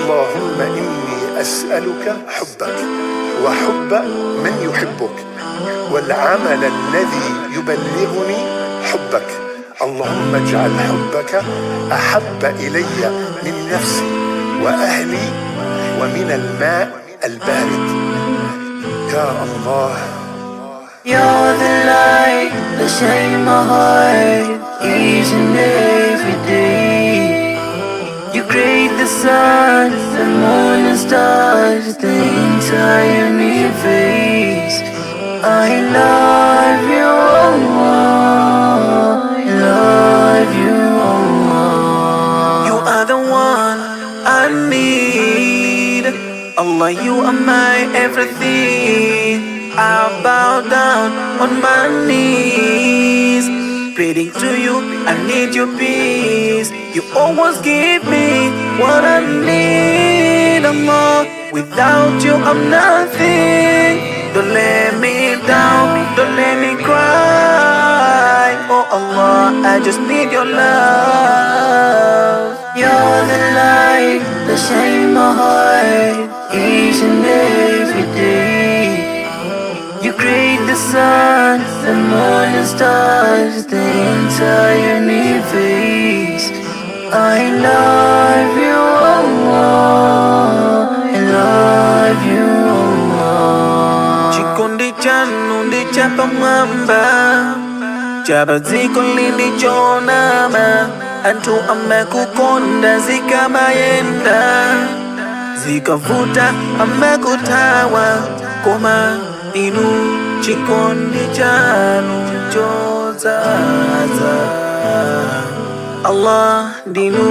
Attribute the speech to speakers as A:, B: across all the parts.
A: اللهم إني أسألك حبك وحب من يحبك والعمل الذي يبلغني حبك. اللهم اجعل حبك أحب إلي من نفسي وأهلي ومن الماء البارد. يا الله.
B: You're the light that shines my heart each and every day. You create the sun, the moon and stars, the entire universe. I love you, Allah. I love you, Allah. You are the one I need. Allah, you are my everything. I bow down on my knees, praying to you, I need your peace. You always give me what I need, Allah. Without you, I'm nothing. Don't let me down, don't let me cry. Oh Allah, I just need your love. You're the light that shines my heart each and every day. You create the sun, the moon and stars, the entire universe. I love you, Allah. I love you, Allah. Chikundi chanu di chapa mamba, chapa ziko lindi chonama, antu amekukonda zikamayenda, zikavuta amekutawa koma. Inu chikondi chanu chozaza. Allah dinu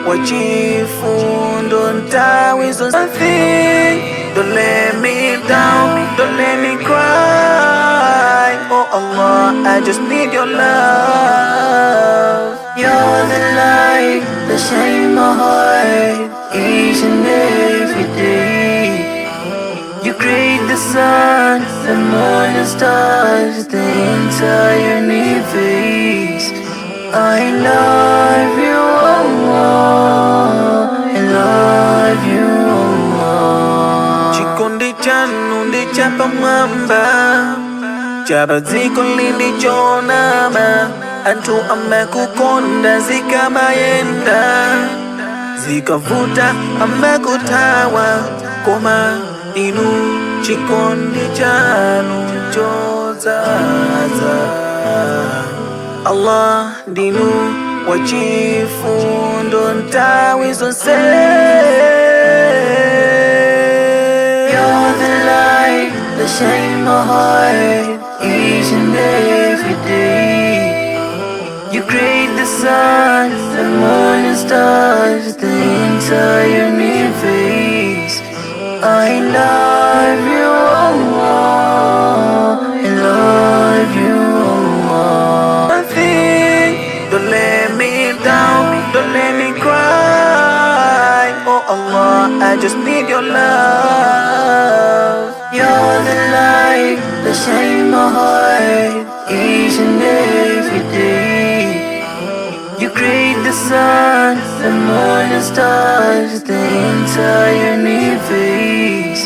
B: wachifundo ntawi something. Don't let me down, don't let me cry. Oh Allah, I just need your love. You're the light that shines my heart each and every day. You create the sun, the moon and stars, the entire universe. I love you, Allah. I love you, Allah. Chikundi chanu di chapa mamba, chapa ziko lindi chonama, antu amekukonda zikamayenda, zikavuta amekutawa koma. Inu chikondi chanu chozaza. Allah dinu wachifundo ntawi zonse. You're the light that shines my heart each and every day. You create the sun, the moon and stars, the entire universe. I love you, Allah. I love you, Allah. Nothing. Don't let me down, don't let me cry. Oh Allah, I just need your love. You're the light that shines my heart each and every day. You create the sun, the moon and stars, the entire universe.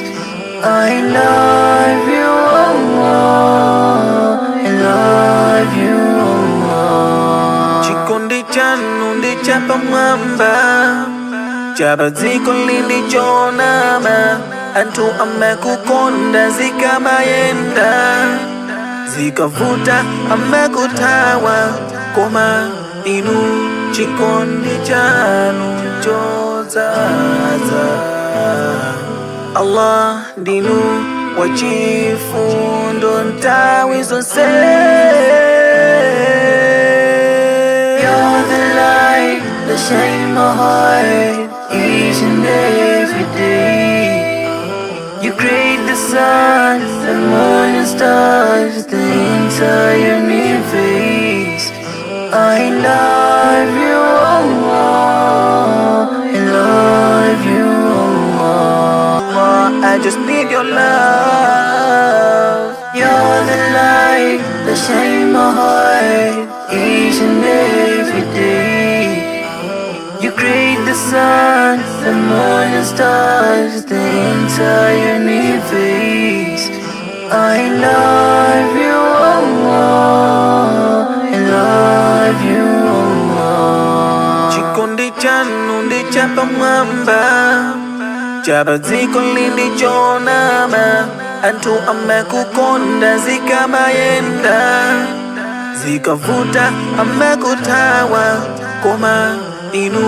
B: I love you, Allah. I love you, Allah. Chikundi chanu di chapa mamba, chapa ziko lindi chonama, antu amekukonda zikamayenda, zikavuta amekutawa koma. Inu chikondi chanu chozaza. Allah dinu wachifundo ntawi zonse. You're the light that shines my heart each and every day. You create the sun, the moon and stars, the entire universe. I love you, Allah. I love you, Allah. I just need your love. You're the light that shines my heart each and every day. You create the sun, the moon and stars, the entire universe. I love you, Allah. I love you, Allah. Chikundi chanu ndi chapa mwamba, chapa dziko lilichonama. Anthu amekukonda zikamayenda, zikavuta amekuthawa. Koma inu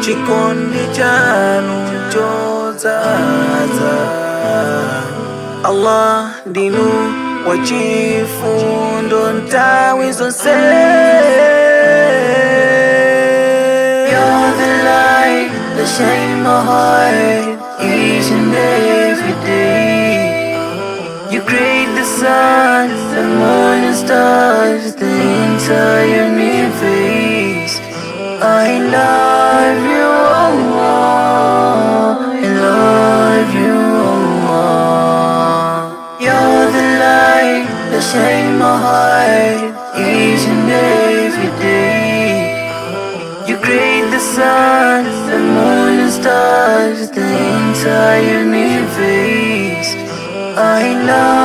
B: chikondi chanu chodzaza. Allah ndinu wachifundo nthawi zonse. You're the light that shines my heart each and every day. You create the sun, the moon and stars, the entire universe. I love you, Allah. I love you, Allah. You're the light that shines my heart each and every day. You create the sun, the moon and stars, the entire universe. I love